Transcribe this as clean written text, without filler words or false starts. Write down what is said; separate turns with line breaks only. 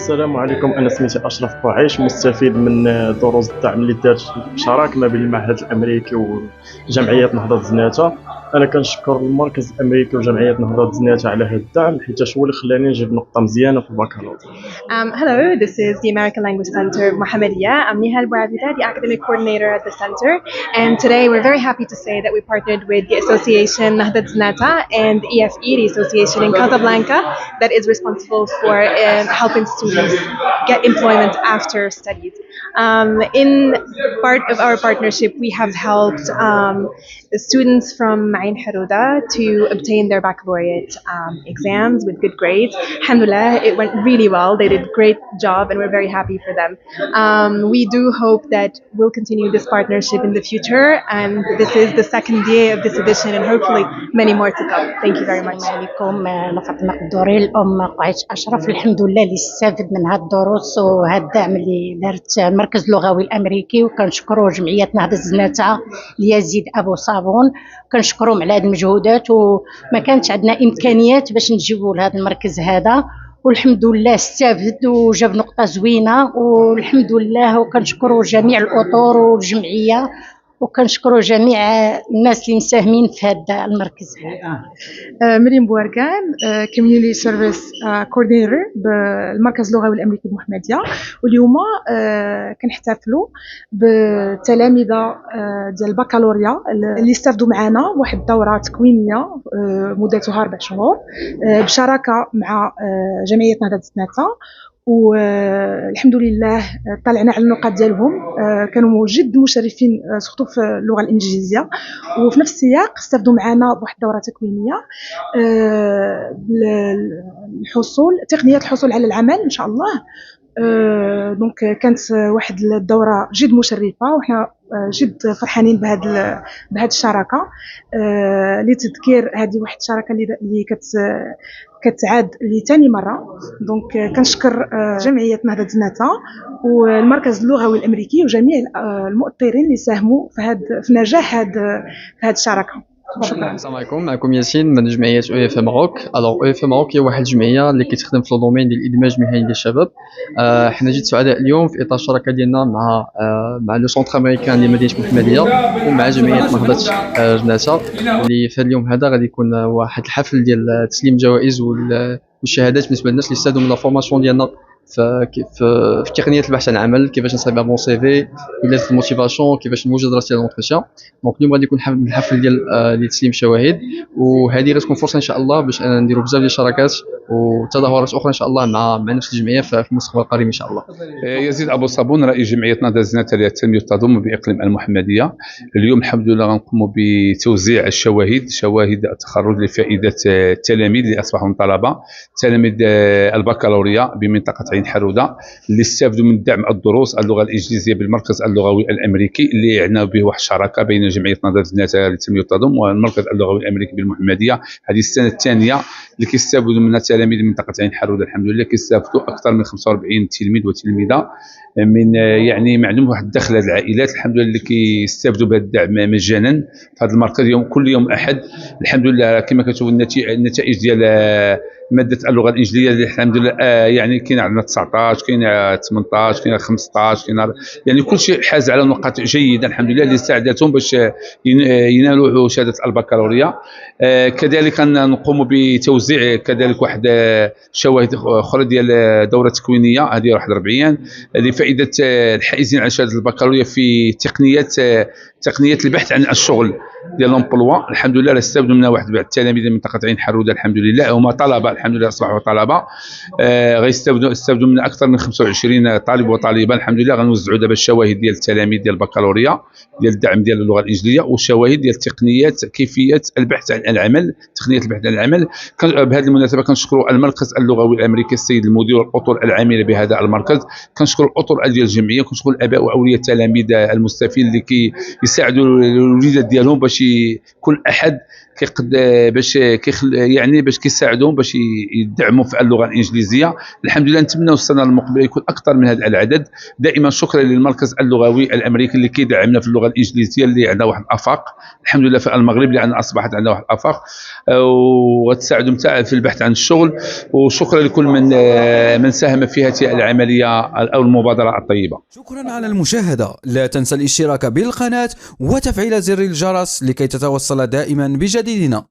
السلام عليكم. انا سميتي اشرف بوعيش، مستفيد من دروس الدعم اللي دارت شراكه ما بين المعهد الامريكي وجمعيه نهضه زناتة. انا كنشكر المركز الامريكي وجمعيه نهضه زناتة على هذا الدعم، حيت هو اللي خلاني نجيب نقطه مزيانه في البكالوريا.
Hello, this is the American Language Center of Mohammedia. I'm Nihal Bouabida, the academic coordinator at the center. And today we're very happy to say that we partnered with the association Nahdat Znata and EFE, the association in Casablanca, that is responsible for helping students get employment after studies. In part of our partnership, we have helped the students from Ma'in Harouda to obtain their baccalaureate exams with good grades. Alhamdulillah, it went really well. They did a great job and we're very happy for them. We do hope that we'll continue this partnership in the future, and this is the second year of this edition and hopefully many more to come. Thank you very much.
السلام عليكم. أنا فاطمة قدوري، الأم قعيش أشرف. الحمد لله اللي استفد من هاد الدروس وهاد الدعم اللي دارت المركز اللغوي الأمريكي، وكنشكروا جمعية نهضة زناتة ليزيد أبو صابون، كنشكرهم على هاد المجهودات. وما كانتش عندنا إمكانيات باش نجيبوا لهذا المركز هذا، والحمد لله استفد وجاب نقطة زوينة والحمد لله. وكنشكروا جميع الأطر والجمعية، وكنشكروا جميع الناس اللي مساهمين في هذا المركز هذا.
مريم بواركان، كوميونيتي سيرفيس كوردينيتور بالمركز اللغوي الامريكي بمحمديه. واليوم كنحتفلوا بالتلاميذه ديال البكالوريا اللي استفدوا معنا واحد الدوره تكوينيه مدتها 4 شهور بشراكه مع جمعيه نهضه زناتة. والحمد لله طلعنا على النقاط ديالهم، كانوا جد مشرفين سورتو في اللغه الانجليزيه، وفي نفس السياق استفدوا معنا بواحد الدوره تكوينيه تقنيه الحصول على العمل ان شاء الله. دونك كانت واحد الدوره جد مشرفه، وحنا جد فرحانين بهذه الشراكه. لتذكير هذه واحد الشراكه اللي كتعاد لثاني مره. دونك كنشكر جمعيه نهضه زناتة والمركز اللغوي الامريكي وجميع المؤطرين اللي ساهموا في نجاح هذه الشراكه. شكرا.
السلام عليكم، معكم ياسين من جمعيه OEF ماروك. OEF ماروك هي واحد الجمعيه اللي كتخدم في الدومين ديال الادماج المهني للشباب. حنا جد سعداء اليوم في اطار الشراكه ديالنا مع لو سونتر امريكان لمدينه محمديه ومع جمعيه نهضه زناتة، اللي في اليوم هذا غادي يكون واحد الحفل ديال تسليم جوائز والشهادات بالنسبه للناس اللي استفادوا من لا فورماسيون ديالنا في تقنيه البحث عن عمل، كيفاش نصايب بون سيفي، ولا الموتيفاسيون، كيفاش نوجد راسي لونتريسيون. دونك اليوم غادي يكون الحفل ديال تسليم الشواهد، وهذه غتكون فرصه ان شاء الله باش نديروا بزاف ديال الشراكات وتظاهرات اخرى ان شاء الله مع نفس الجمعيه في المستقبل القريب ان شاء الله.
يزيد ابو صابون، رئيس جمعيه نهضه زناتة للتنميه والتضامن باقليم المحمديه. اليوم الحمد لله غنقوموا بتوزيع شواهد التخرج لفائده التلاميذ اللي اصبحوا من تلاميذ البكالوريا بمنطقه عين حروده، اللي استفادوا من دعم الدروس اللغه الانجليزيه بالمركز اللغوي الامريكي، اللي عناو به واحد الشراكه بين جمعيه نهضه زناتة للتنميه والتضامن والمركز اللغوي الامريكي بالمحمديه. هذه السنه الثانيه اللي كيستافدوا منها تلاميذ منطقه عين حروده. الحمد لله كيستافدوا اكثر من 45 تلميذ وتلميذه من يعني معلوم واحد الدخل هذه العائلات. الحمد لله اللي كيستافدوا بهذا الدعم مجانا في هذا المركز كل يوم احد. الحمد لله كما كتشوفوا النتائج ديال ماده اللغه الانجليزيه اللي الحمد لله يعني كاين عندنا 19، كاين 18، كاين 15، كاين يعني كل شيء حاز على نقاط جيده الحمد لله اللي ساعدتهم باش ينالوا شهاده البكالوريا. كذلك نقوم بتوزيع كذلك واحد شواهد اخرى ديال دوره تكوينيه، هذه واحد 40 لفائده الحائزين على شهاده البكالوريا في تقنيه البحث عن الشغل ديال لومبلوا. الحمد لله استفدوا منها واحد بعض التلاميذ من منطقه عين حروده. الحمد لله هما طلبه، الحمد لله اصبحوا طلبه. غيستفدوا من اكثر من 25 طالب وطالبه. الحمد لله غنوزعوا دابا الشواهد ديال التلاميذ ديال البكالوريا ديال الدعم ديال اللغه الانجليزيه، والشواهد ديال تقنيات كيفيه البحث عن العمل، تقنيه البحث عن العمل. بهذه المناسبه كنشكروا المركز اللغوي الامريكي، السيد المدير والاطر العامله بهذا المركز. كنشكروا الاطر ديال الجمعيه، كنشكروا الاباء واولياء التلاميذ المستفيد اللي كيساعدوا الوليدات ديالهم باش كل احد باش كيساعدوهم باش يدعموا في اللغه الانجليزيه. الحمد لله نتمنوا السنه المقبله يكون اكثر من هذا العدد. دائما شكرا للمركز اللغوي الامريكي اللي كيدعمنا في اللغه الانجليزيه، اللي عندنا واحد الافاق الحمد لله في المغرب، لان اصبحت عندنا واحد الافاق وتساعدوا متاع في البحث عن الشغل. وشكرا لكل من ساهم في هذه العمليه او المبادره الطيبه.
شكرا على المشاهده، لا تنسى الاشتراك بالقناه وتفعيل زر الجرس لكي تتوصل دائما بجديدنا.